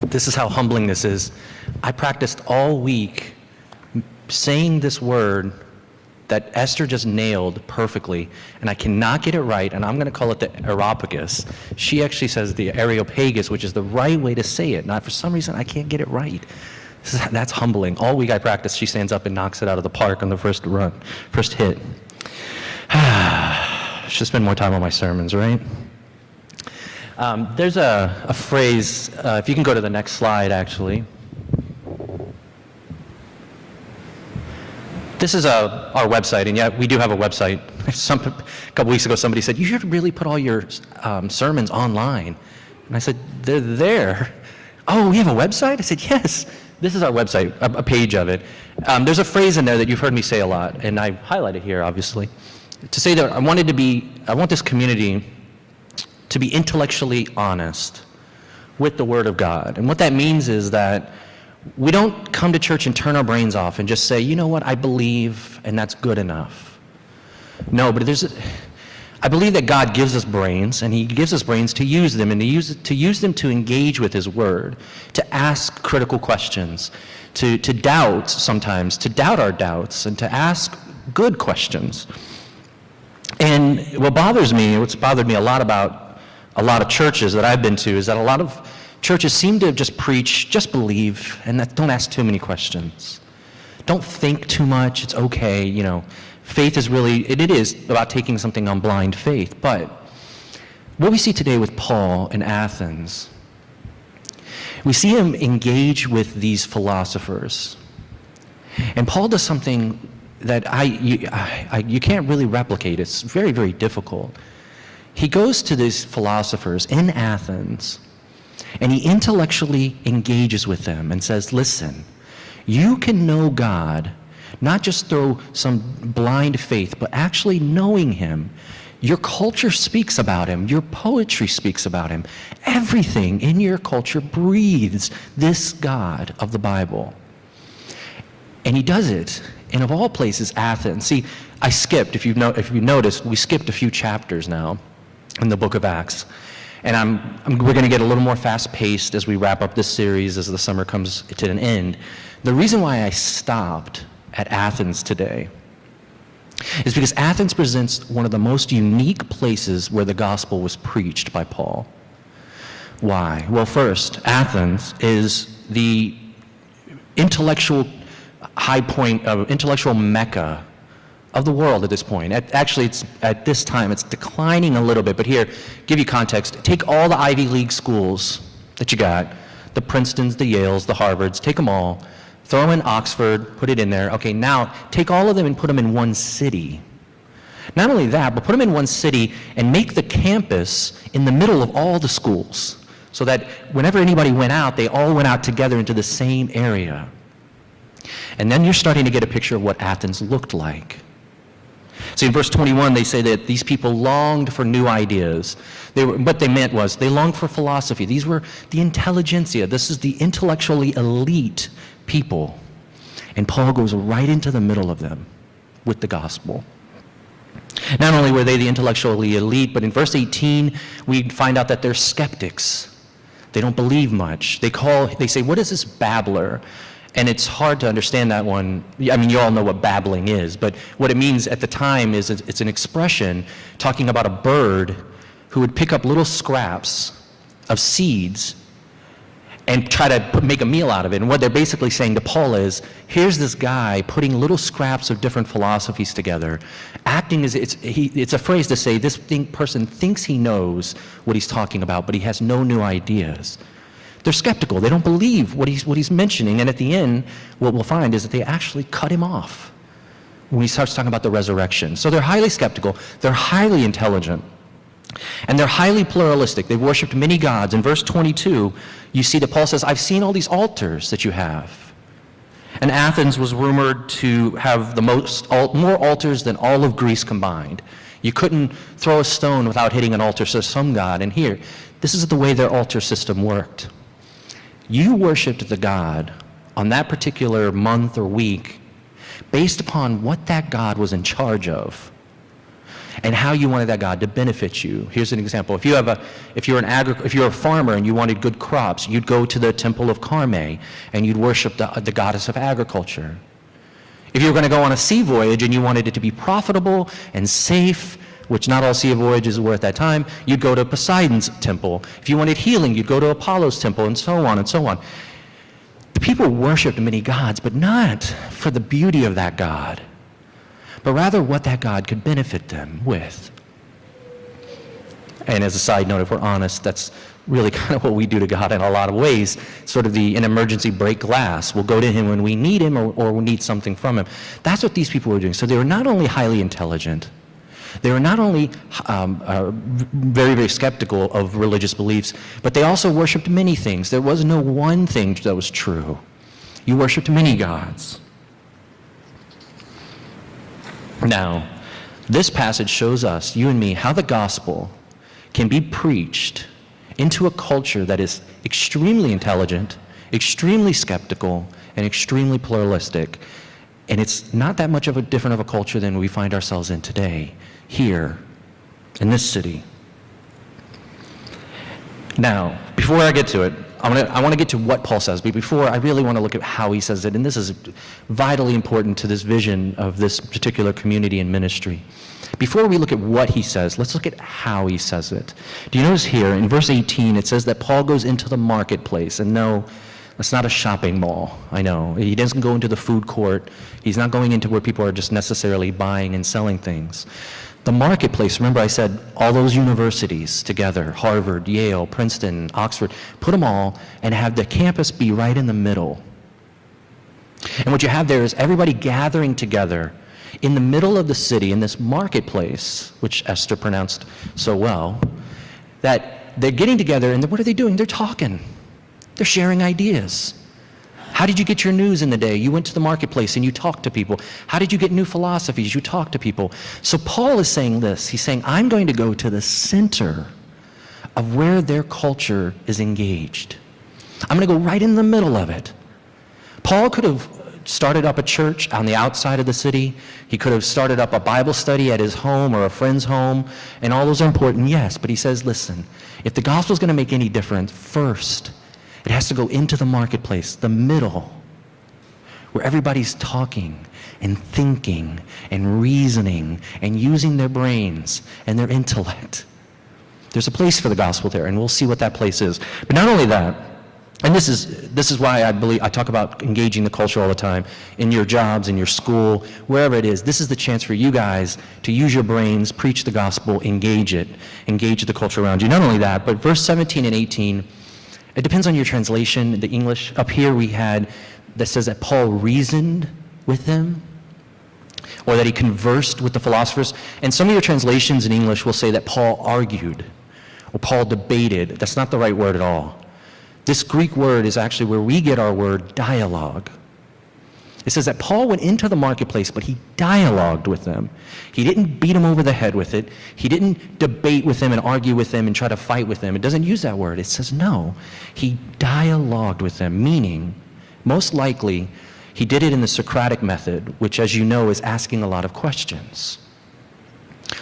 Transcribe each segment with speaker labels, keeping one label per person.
Speaker 1: This is how humbling this is. I practiced all week saying this word that Esther just nailed perfectly, and I cannot get it right, and I'm going to call it the Areopagus. She actually says the Areopagus, which is the right way to say it. For some reason, I can't get it right. That's humbling. All week I practiced, she stands up and knocks it out of the park on the first hit. Should spend more time on my sermons, right? There's a phrase, if you can go to the next slide, actually. This is our website, and yeah, we do have a website. A couple weeks ago, somebody said, you should really put all your sermons online. And I said, they're there. Oh, we have a website? I said, yes. This is our website, a page of it. There's a phrase in there that you've heard me say a lot, and I highlight it here, obviously, to say that I want this community to be intellectually honest with the Word of God. And what that means is that we don't come to church and turn our brains off and just say, you know what, I believe, and that's good enough. No, but I believe that God gives us brains, and He gives us brains to use them, and to use them to engage with His Word, to ask critical questions, to doubt sometimes, to doubt our doubts, and to ask good questions. And what's bothered me a lot about a lot of churches that I've been to is that a lot of churches seem to just preach, just believe, and don't ask too many questions. Don't think too much, it's okay, Faith is really, it is about taking something on blind faith. But what we see today with Paul in Athens, we see him engage with these philosophers. And Paul does something that you can't really replicate. It's very, very difficult. He goes to these philosophers in Athens, and he intellectually engages with them and says, listen, you can know God not just through some blind faith, but actually knowing Him. Your culture speaks about Him. Your poetry speaks about Him. Everything in your culture breathes this God of the Bible. And he does it, and of all places, Athens. See, I skipped, if you noticed, we skipped a few chapters now in the book of Acts. And we're going to get a little more fast-paced as we wrap up this series as the summer comes to an end. The reason why I stopped at Athens today is because Athens presents one of the most unique places where the gospel was preached by Paul. Why? Well, first, Athens is the intellectual high point of intellectual mecca of the world at this point. At this time, it's declining a little bit, but here, give you context. Take all the Ivy League schools that you got, the Princetons, the Yales, the Harvards, take them all, throw in Oxford, put it in there. Okay, now take all of them and put them in one city. Not only that, but put them in one city and make the campus in the middle of all the schools so that whenever anybody went out, they all went out together into the same area. And then you're starting to get a picture of what Athens looked like. See, in verse 21, they say that these people longed for new ideas. What they meant was they longed for philosophy. These were the intelligentsia. This is the intellectually elite people. And Paul goes right into the middle of them with the gospel. Not only were they the intellectually elite, but in verse 18, we find out that they're skeptics. They don't believe much. They say, what is this babbler? And it's hard to understand that one. I mean, you all know what babbling is, but what it means at the time is it's an expression talking about a bird who would pick up little scraps of seeds and try to make a meal out of it. And what they're basically saying to Paul is, here's this guy putting little scraps of different philosophies together, acting as it's a phrase to say this person thinks he knows what he's talking about, but he has no new ideas. They're skeptical. They don't believe what he's mentioning. And at the end, what we'll find is that they actually cut him off when he starts talking about the resurrection. So they're highly skeptical. They're highly intelligent. And they're highly pluralistic. They've worshipped many gods. In verse 22, you see that Paul says, I've seen all these altars that you have. And Athens was rumored to have more altars than all of Greece combined. You couldn't throw a stone without hitting an altar to some god. And here, this is the way their altar system worked. You worshiped the God on that particular month or week based upon what that God was in charge of. and how you wanted that God to benefit you. Here's an example. If you're a farmer and you wanted good crops, you'd go to the temple of Carme and you'd worship the goddess of agriculture. If you were going to go on a sea voyage and you wanted it to be profitable and safe, which not all sea voyages were at that time, you'd go to Poseidon's temple. If you wanted healing, you'd go to Apollo's temple, and so on and so on. The people worshiped many gods, but not for the beauty of that God, but rather what that God could benefit them with. And as a side note, if we're honest, that's really kind of what we do to God in a lot of ways, sort of an emergency break glass. We'll go to him when we need him or we need something from him. That's what these people were doing. So they were not only highly intelligent, they were not only very, very skeptical of religious beliefs, but they also worshiped many things. There was no one thing that was true. You worshiped many gods. Now, this passage shows us, you and me, how the gospel can be preached into a culture that is extremely intelligent, extremely skeptical, and extremely pluralistic. And it's not that much of a different of a culture than we find ourselves in today, here, in this city. Now, before I get to it, I want to get to what Paul says, but before, I really want to look at how he says it, and this is vitally important to this vision of this particular community and ministry. Before we look at what he says, let's look at how he says it. Do you notice here, in verse 18, it says that Paul goes into the marketplace, and no, that's not a shopping mall, I know. He doesn't go into the food court. He's not going into where people are just necessarily buying and selling things. The marketplace, remember I said all those universities together, Harvard, Yale, Princeton, Oxford, put them all and have the campus be right in the middle. And what you have there is everybody gathering together in the middle of the city in this marketplace, which Esther pronounced so well, that they're getting together and what are they doing? They're talking. They're sharing ideas. How did you get your news in the day? You went to the marketplace and you talked to people. How did you get new philosophies? You talked to people. So Paul is saying this. He's saying, I'm going to go to the center of where their culture is engaged. I'm going to go right in the middle of it. Paul could have started up a church on the outside of the city. He could have started up a Bible study at his home or a friend's home, and all those are important, yes. But he says, listen, if the gospel is going to make any difference, first, it has to go into the marketplace, the middle, where everybody's talking and thinking and reasoning and using their brains and their intellect. There's a place for the gospel there, and we'll see what that place is. But not only that, and this is why I talk about engaging the culture all the time, in your jobs, in your school, wherever it is. This is the chance for you guys to use your brains, preach the gospel, engage the culture around you. Not only that, but verse 17 and 18, it depends on your translation, the English. Up here we had that says that Paul reasoned with them, or that he conversed with the philosophers. And some of your translations in English will say that Paul argued, or Paul debated. That's not the right word at all. This Greek word is actually where we get our word dialogue. It says that Paul went into the marketplace, but he dialogued with them. He didn't beat them over the head with it. He didn't debate with them and argue with them and try to fight with them. It doesn't use that word. It says no. He dialogued with them, meaning, most likely, he did it in the Socratic method, which, as you know, is asking a lot of questions.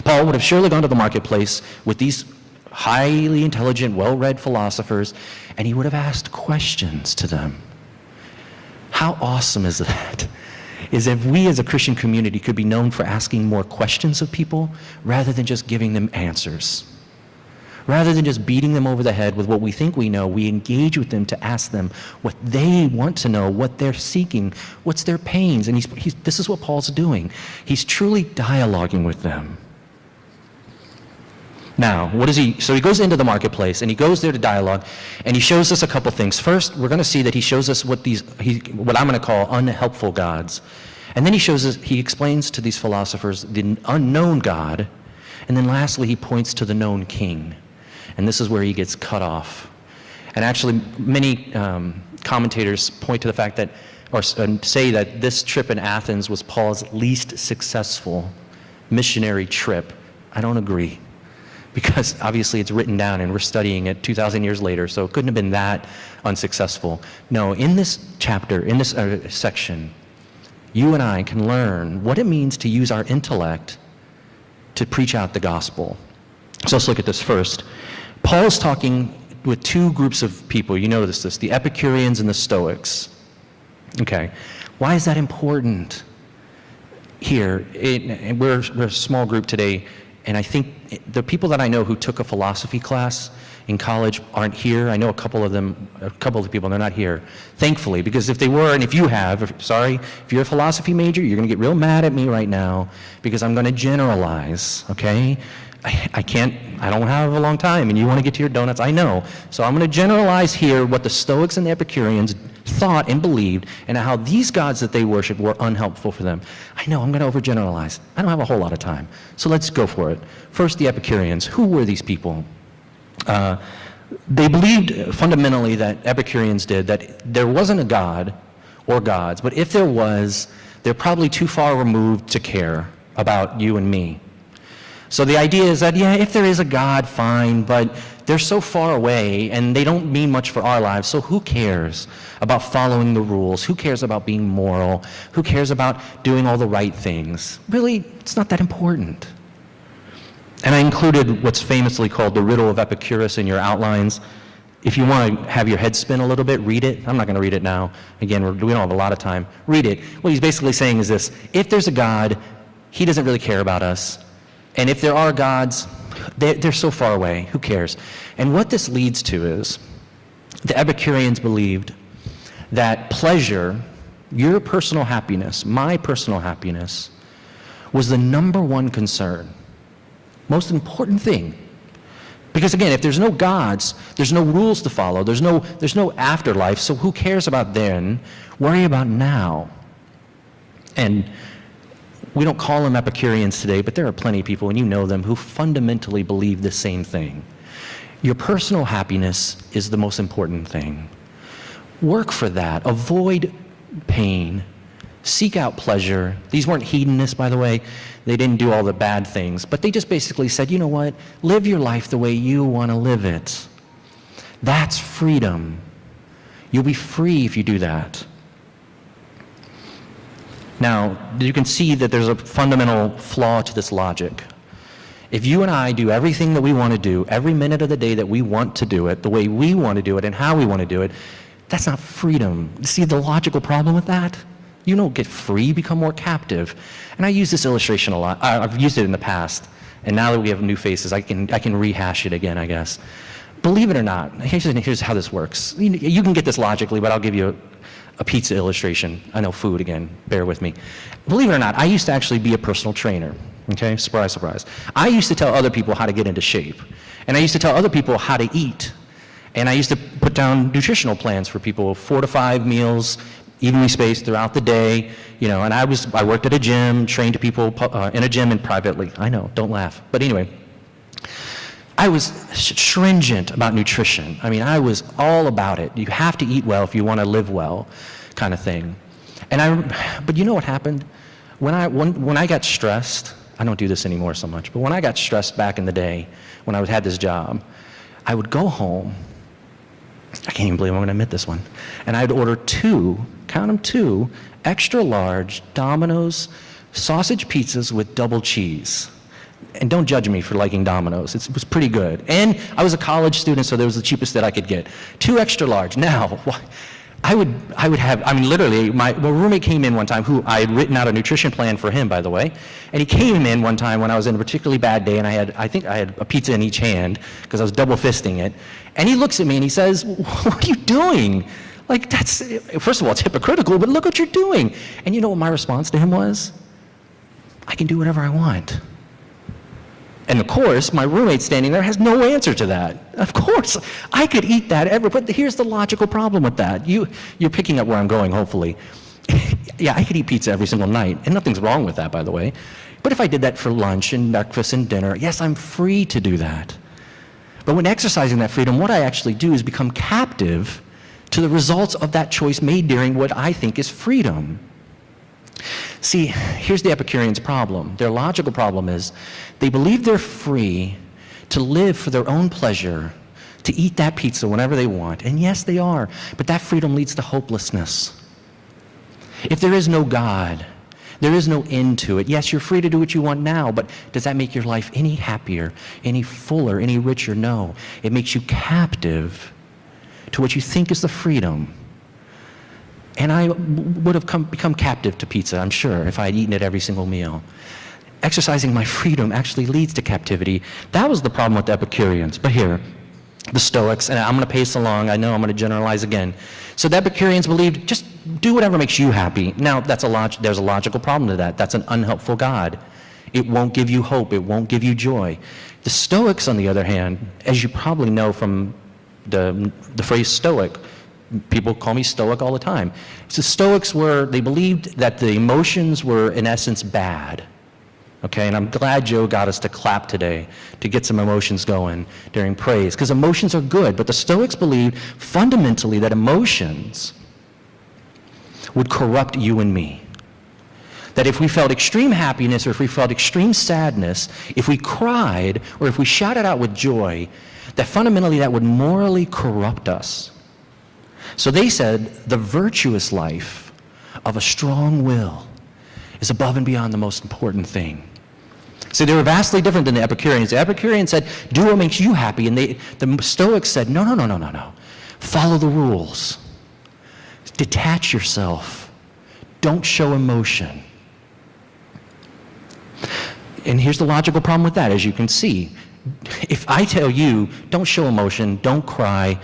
Speaker 1: Paul would have surely gone to the marketplace with these highly intelligent, well-read philosophers, and he would have asked questions to them. How awesome is that? Is if we as a Christian community could be known for asking more questions of people rather than just giving them answers. Rather than just beating them over the head with what we think we know, we engage with them to ask them what they want to know, what they're seeking, what's their pains. And this is what Paul's doing. He's truly dialoguing with them. Now, so he goes into the marketplace and he goes there to dialogue and he shows us a couple things. First, we're going to see that he shows us what I'm going to call unhelpful gods. And then he explains to these philosophers the unknown God. And then lastly, he points to the known king. And this is where he gets cut off. And actually, many commentators point to the fact that, or say that this trip in Athens was Paul's least successful missionary trip. I don't agree. Because obviously it's written down and we're studying it 2,000 years later, so it couldn't have been that unsuccessful. No, in this chapter, in this section, you and I can learn what it means to use our intellect to preach out the gospel. So let's look at this first. Paul's talking with two groups of people. You notice this, the Epicureans and the Stoics. Okay, why is that important? Here, we're a small group today, and I think the people that I know who took a philosophy class in college aren't here. I know a couple of people, they're not here, thankfully, because if they were, and if you have, if you're a philosophy major, you're going to get real mad at me right now because I'm going to generalize, okay? I don't have a long time, and you want to get to your donuts, I know. So I'm going to generalize here what the Stoics and the Epicureans thought and believed, and how these gods that they worship were unhelpful for them. I know, I'm going to overgeneralize. I don't have a whole lot of time. So let's go for it. First, the Epicureans. Who were these people? They believed fundamentally that Epicureans did, that there wasn't a god or gods, but if there was, they're probably too far removed to care about you and me. So the idea is that, yeah, if there is a God, fine, but they're so far away and they don't mean much for our lives, so who cares about following the rules? Who cares about being moral? Who cares about doing all the right things? Really, it's not that important. And I included what's famously called the riddle of Epicurus in your outlines. If you want to have your head spin a little bit, read it. I'm not going to read it now. Again, we don't have a lot of time. Read it. What he's basically saying is this: if there's a God, he doesn't really care about us. And if there are gods, they're so far away, who cares? And what this leads to is, the Epicureans believed that pleasure, your personal happiness, my personal happiness, was the number one concern, most important thing. Because again, if there's no gods, there's no rules to follow, there's no afterlife, so who cares about then? Worry about now. And we don't call them Epicureans today, but there are plenty of people, and you know them, who fundamentally believe the same thing. Your personal happiness is the most important thing. Work for that. Avoid pain. Seek out pleasure. These weren't hedonists, by the way. They didn't do all the bad things, but they just basically said, you know what? Live your life the way you want to live it. That's freedom. You'll be free if you do that. Now, you can see that there's a fundamental flaw to this logic. If you and I do everything that we want to do, every minute of the day that we want to do it, the way we want to do it and how we want to do it, that's not freedom. See the logical problem with that? You don't get free, you become more captive. And I use this illustration a lot. I've used it in the past, and now that we have new faces, I can rehash it again, I guess. Believe it or not, here's how this works. You can get this logically, but I'll give you a pizza illustration. I know food again, bear with me. Believe it or not, I used to actually be a personal trainer, okay? Surprise, surprise. I used to tell other people how to get into shape, and I used to tell other people how to eat, and I used to put down nutritional plans for people, 4 to 5 meals, evenly spaced throughout the day, and I worked at a gym, trained people in a gym and privately. I know, don't laugh. But anyway, I was stringent about nutrition. I mean, I was all about it. You have to eat well if you want to live well, kind of thing. But you know what happened? When I got stressed, I don't do this anymore so much, but when I got stressed back in the day, when I had this job, I would go home. I can't even believe I'm going to admit this one. And I'd order 2, count them 2, extra large Domino's sausage pizzas with double cheese. And don't judge me for liking Domino's. It was pretty good. And I was a college student, so that was the cheapest that I could get. 2 extra large. Now, I would have, literally, my roommate came in one time, who I had written out a nutrition plan for him, by the way. And he came in one time when I was in a particularly bad day, and I think I had a pizza in each hand, because I was double fisting it. And he looks at me and he says, "What are you doing? Like, that's, first of all, it's hypocritical, but look what you're doing." And you know what my response to him was? I can do whatever I want. And of course, my roommate standing there has no answer to that. Of course, I could eat that but here's the logical problem with that. You're picking up where I'm going, hopefully. Yeah, I could eat pizza every single night, and nothing's wrong with that, by the way. But if I did that for lunch and breakfast and dinner, yes, I'm free to do that. But when exercising that freedom, what I actually do is become captive to the results of that choice made during what I think is freedom. See, here's the Epicureans' problem. Their logical problem is they believe they're free to live for their own pleasure, to eat that pizza whenever they want. And yes, they are, but that freedom leads to hopelessness. If there is no God, There is no end to it. Yes, you're free to do what you want now, but does that make your life any happier, any fuller, any richer? No. It makes you captive to what you think is the freedom. And I would have become captive to pizza, I'm sure, if I had eaten it every single meal. Exercising my freedom actually leads to captivity. That was the problem with the Epicureans. But here, the Stoics, and I'm going to pace along. I know I'm going to generalize again. So the Epicureans believed, just do whatever makes you happy. Now, there's a logical problem to that. That's an unhelpful God. It won't give you hope. It won't give you joy. The Stoics, on the other hand, as you probably know from the phrase Stoic, people call me Stoic all the time. So Stoics they believed that the emotions were, in essence, bad. Okay, and I'm glad Joe got us to clap today to get some emotions going during praise, because emotions are good, but the Stoics believed fundamentally that emotions would corrupt you and me. That if we felt extreme happiness or if we felt extreme sadness, if we cried or if we shouted out with joy, that fundamentally that would morally corrupt us. So they said the virtuous life of a strong will is above and beyond the most important thing. So they were vastly different than the Epicureans. The Epicureans said, do what makes you happy. And the Stoics said, no. Follow the rules. Detach yourself. Don't show emotion. And here's the logical problem with that, as you can see. If I tell you, don't show emotion, don't cry,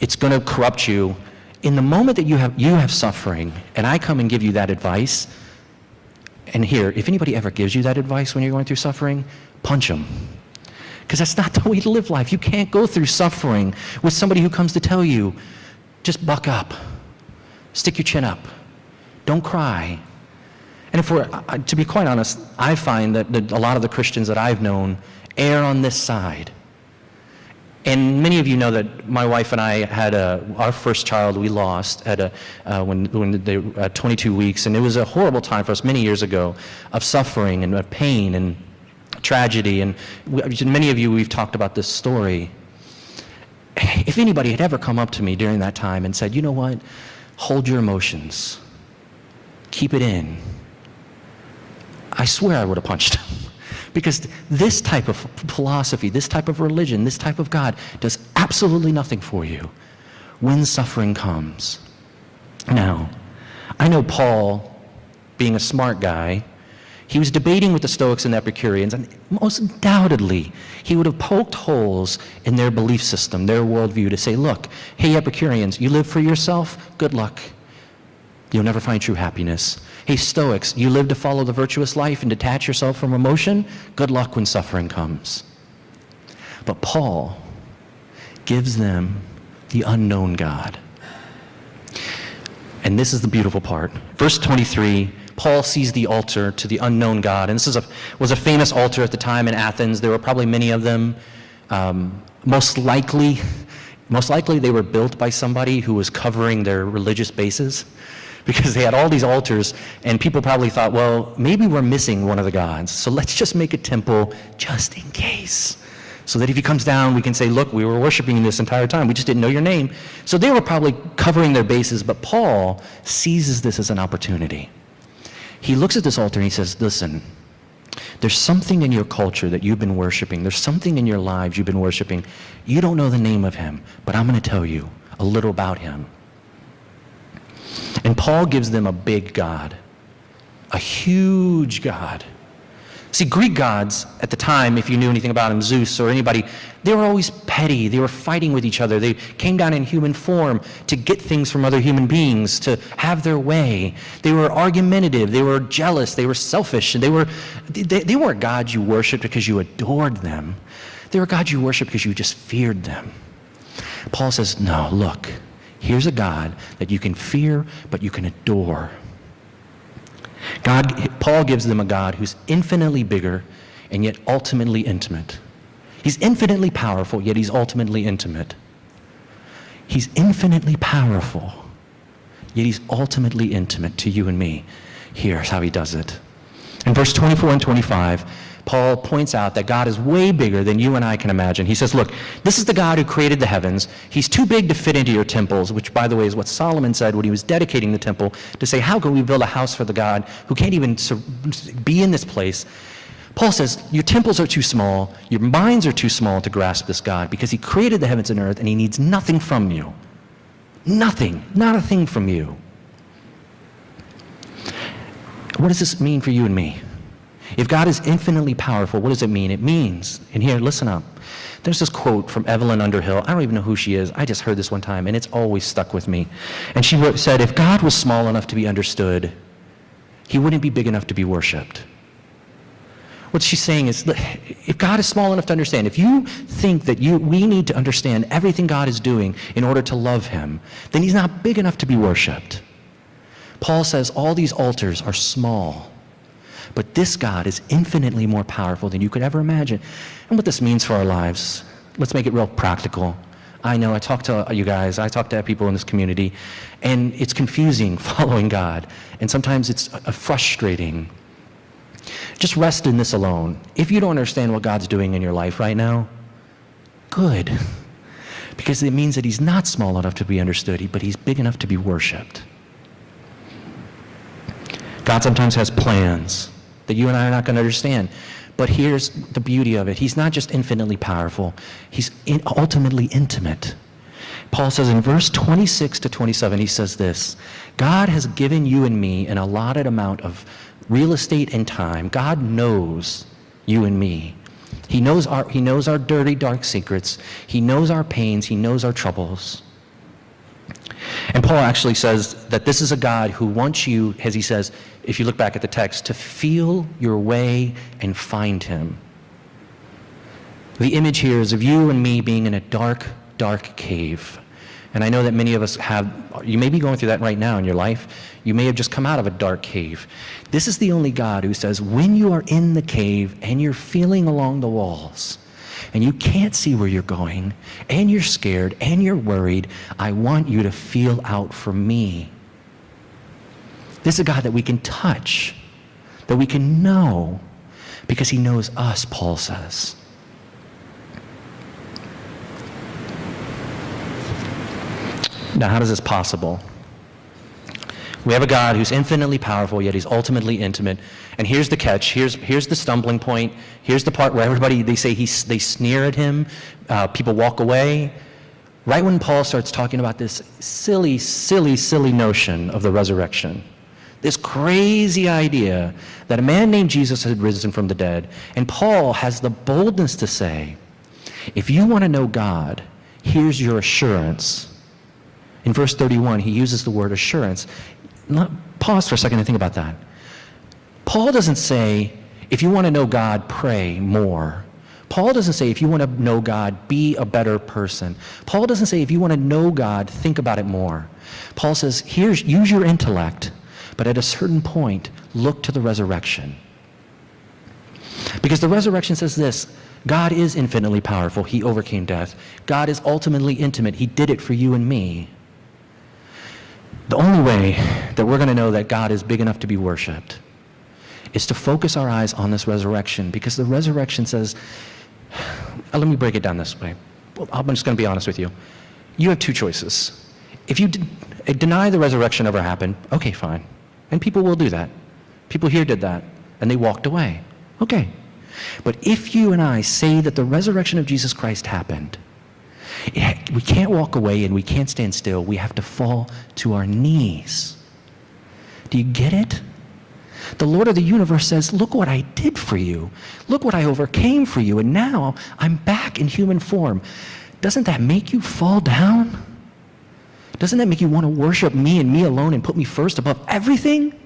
Speaker 1: it's going to corrupt you. In the moment that you have suffering, and I come and give you that advice, and here, if anybody ever gives you that advice when you're going through suffering, punch them. Because that's not the way to live life. You can't go through suffering with somebody who comes to tell you, just buck up, stick your chin up, don't cry. And to be quite honest, I find that a lot of the Christians that I've known err on this side. And many of you know that my wife and I had our first child we lost at when they were 22 weeks, and it was a horrible time for us many years ago of suffering and of pain and tragedy. And many of you, we've talked about this story. If anybody had ever come up to me during that time and said, you know what, hold your emotions, keep it in, I swear I would have punched him. Because this type of philosophy, this type of religion, this type of God does absolutely nothing for you when suffering comes. Now, I know Paul, being a smart guy, he was debating with the Stoics and the Epicureans, and most undoubtedly, he would have poked holes in their belief system, their worldview, to say, look, hey Epicureans, you live for yourself, good luck. You'll never find true happiness. Hey Stoics, you live to follow the virtuous life and detach yourself from emotion? Good luck when suffering comes. But Paul gives them the unknown God. And this is the beautiful part. Verse 23, Paul sees the altar to the unknown God. And this was a famous altar at the time in Athens. There were probably many of them. Most likely they were built by somebody who was covering their religious bases, because they had all these altars, and people probably thought, well, maybe we're missing one of the gods, so let's just make a temple just in case, so that if he comes down, we can say, look, we were worshiping this entire time, we just didn't know your name. So they were probably covering their bases, but Paul seizes this as an opportunity. He looks at this altar and he says, listen, there's something in your culture that you've been worshiping, there's something in your lives you've been worshiping. You don't know the name of him, but I'm going to tell you a little about him. And Paul gives them a big God, a huge God. See, Greek gods at the time, if you knew anything about them, Zeus or anybody, they were always petty. They were fighting with each other. They came down in human form to get things from other human beings, to have their way. They were argumentative. They were jealous. They were selfish. And they weren't gods you worshiped because you adored them. They were gods you worshiped because you just feared them. Paul says, no, look. Here's a God that you can fear, but you can adore. Paul gives them a God who's infinitely bigger and yet ultimately intimate. He's infinitely powerful, yet he's ultimately intimate. He's infinitely powerful, yet he's ultimately intimate to you and me. Here's how he does it. In verse 24 and 25, Paul points out that God is way bigger than you and I can imagine. He says, look, this is the God who created the heavens. He's too big to fit into your temples, which, by the way, is what Solomon said when he was dedicating the temple, to say, how can we build a house for the God who can't even be in this place? Paul says, your temples are too small, your minds are too small to grasp this God, because he created the heavens and earth, and he needs nothing from you. Nothing, not a thing from you. What does this mean for you and me? If God is infinitely powerful, what does it mean? It means, and here, listen up. There's this quote from Evelyn Underhill. I don't even know who she is. I just heard this one time, and it's always stuck with me. And she said, if God was small enough to be understood, he wouldn't be big enough to be worshiped. What she's saying is, if God is small enough to understand, if you think that we need to understand everything God is doing in order to love him, then he's not big enough to be worshiped. Paul says all these altars are small, but this God is infinitely more powerful than you could ever imagine. And what this means for our lives, let's make it real practical. I know I talk to you guys, I talk to people in this community, and it's confusing following God, and sometimes it's frustrating. Just rest in this alone. If you don't understand what God's doing in your life right now, good. Because it means that he's not small enough to be understood, but he's big enough to be worshiped. God sometimes has plans that you and I are not going to understand. But here's the beauty of it. He's not just infinitely powerful. He's ultimately intimate. Paul says in verse 26 to 27, he says this, God has given you and me an allotted amount of real estate and time. God knows you and me. He knows our dirty, dark secrets. He knows our pains. He knows our troubles. And Paul actually says that this is a God who wants you, as he says, if you look back at the text, to feel your way and find him. The image here is of you and me being in a dark, dark cave. And I know that many of us you may be going through that right now in your life. You may have just come out of a dark cave. This is the only God who says, when you are in the cave and you're feeling along the walls, and you can't see where you're going, and you're scared, and you're worried, I want you to feel out for me. This is a God that we can touch, that we can know, because he knows us, Paul says. Now, how is this possible? We have a God who's infinitely powerful, yet he's ultimately intimate. And here's the catch. Here's the stumbling point. Here's the part where everybody, they sneer at him. People walk away. Right when Paul starts talking about this silly, silly, silly notion of the resurrection, this crazy idea that a man named Jesus had risen from the dead. And Paul has the boldness to say, if you want to know God, here's your assurance. In verse 31, he uses the word assurance. Pause for a second and think about that. Paul doesn't say, if you want to know God, pray more. Paul doesn't say, if you want to know God, be a better person. Paul doesn't say, if you want to know God, think about it more. Paul says, use your intellect, but at a certain point, look to the resurrection. Because the resurrection says this, God is infinitely powerful. He overcame death. God is ultimately intimate. He did it for you and me. The only way that we're going to know that God is big enough to be worshiped is to focus our eyes on this resurrection, because the resurrection says, let me break it down this way. I'm just going to be honest with you. You have two choices. If you deny the resurrection ever happened, okay, fine. And people will do that. People here did that, and they walked away. Okay. But if you and I say that the resurrection of Jesus Christ happened, we can't walk away and we can't stand still. We have to fall to our knees. Do you get it? The Lord of the universe says, look what I did for you. Look what I overcame for you. And now I'm back in human form. Doesn't that make you fall down? Doesn't that make you want to worship me and me alone and put me first above everything?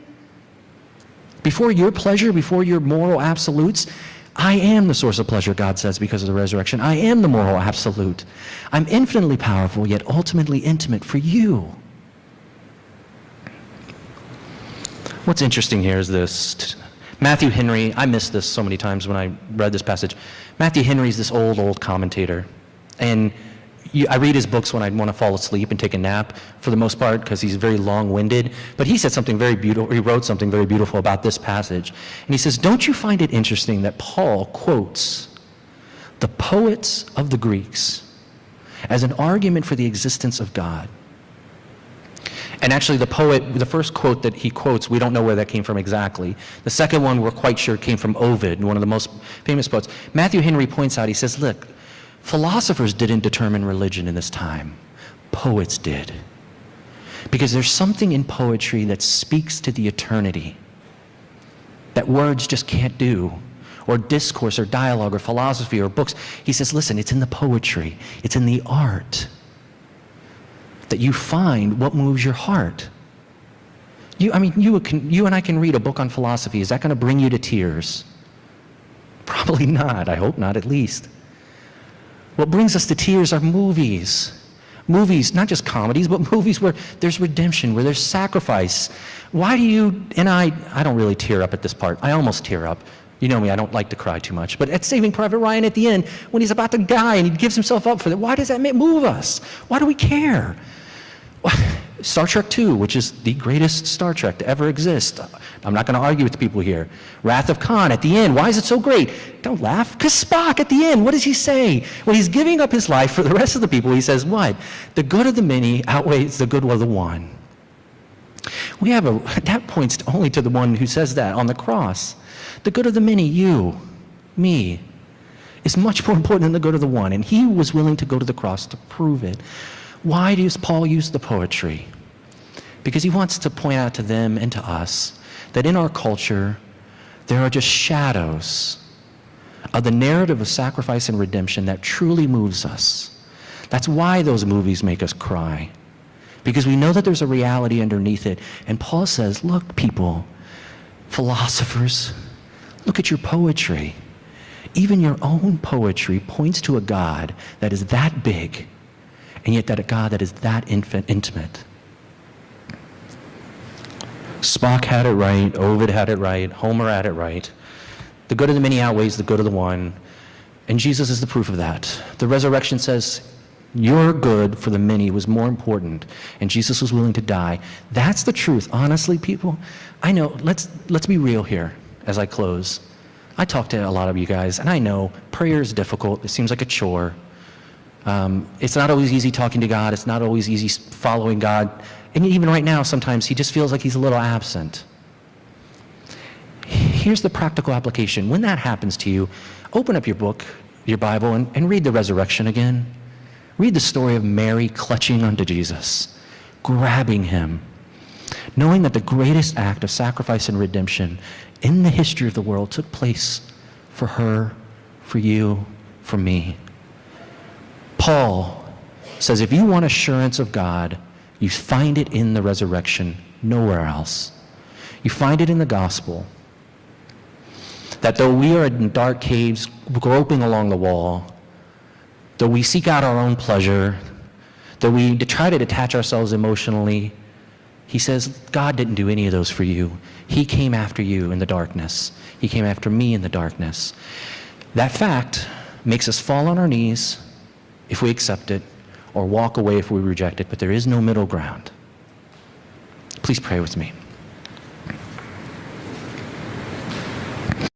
Speaker 1: Before your pleasure, before your moral absolutes, I am the source of pleasure, God says, because of the resurrection. I am the moral absolute. I'm infinitely powerful, yet ultimately intimate for you. What's interesting here is this. Matthew Henry, I missed this so many times when I read this passage. Matthew Henry is this old commentator. And I read his books when I want to fall asleep and take a nap, for the most part, because he's very long-winded. But he said something very beautiful. He wrote something very beautiful about this passage. And he says, don't you find it interesting that Paul quotes the poets of the Greeks as an argument for the existence of God? And actually, the first quote that he quotes, we don't know where that came from exactly. The second one, we're quite sure, came from Ovid, one of the most famous poets. Matthew Henry points out, he says, look, philosophers didn't determine religion in this time. Poets did. Because there's something in poetry that speaks to the eternity that words just can't do, or discourse or dialogue or philosophy or books. He says, listen, it's in the poetry. It's in the art that you find what moves your heart. You and I can read a book on philosophy. Is that going to bring you to tears? Probably not. I hope not, at least. What brings us to tears are movies. Movies, not just comedies, but movies where there's redemption, where there's sacrifice. Why do you, and I don't really tear up at this part. I almost tear up. You know me, I don't like to cry too much. But at Saving Private Ryan at the end, when he's about to die and he gives himself up for that, why does that move us? Why do we care? Star Trek II, which is the greatest Star Trek to ever exist. I'm not going to argue with the people here. Wrath of Khan at the end, why is it so great? Don't laugh, because Spock at the end, what does he say? When he's giving up his life for the rest of the people, he says what? The good of the many outweighs the good of the one. That points only to the one who says that on the cross. The good of the many, you, me, is much more important than the good of the one, and he was willing to go to the cross to prove it. Why does Paul use the poetry? Because he wants to point out to them and to us that in our culture, there are just shadows of the narrative of sacrifice and redemption that truly moves us. That's why those movies make us cry. Because we know that there's a reality underneath it. And Paul says, look, people, philosophers, look at your poetry. Even your own poetry points to a God that is that big, and yet that a God that is that intimate. Spock had it right, Ovid had it right, Homer had it right. The good of the many outweighs the good of the one, and Jesus is the proof of that. The resurrection says your good for the many was more important, and Jesus was willing to die. That's the truth. Honestly, people, I know, let's be real here as I close. I talk to a lot of you guys, and I know prayer is difficult. It seems like a chore. It's not always easy talking to God. It's not always easy following God. And even right now, sometimes he just feels like he's a little absent. Here's the practical application. When that happens to you, open up your book, your Bible, and read the resurrection again. Read the story of Mary clutching onto Jesus, grabbing him, knowing that the greatest act of sacrifice and redemption in the history of the world took place for her, for you, for me. Paul says if you want assurance of God, you find it in the resurrection, nowhere else. You find it in the gospel. That though we are in dark caves groping along the wall, though we seek out our own pleasure, though we try to detach ourselves emotionally, he says, God didn't do any of those for you. He came after you in the darkness. He came after me in the darkness. That fact makes us fall on our knees if we accept it, or walk away if we reject it, but there is no middle ground. Please pray with me.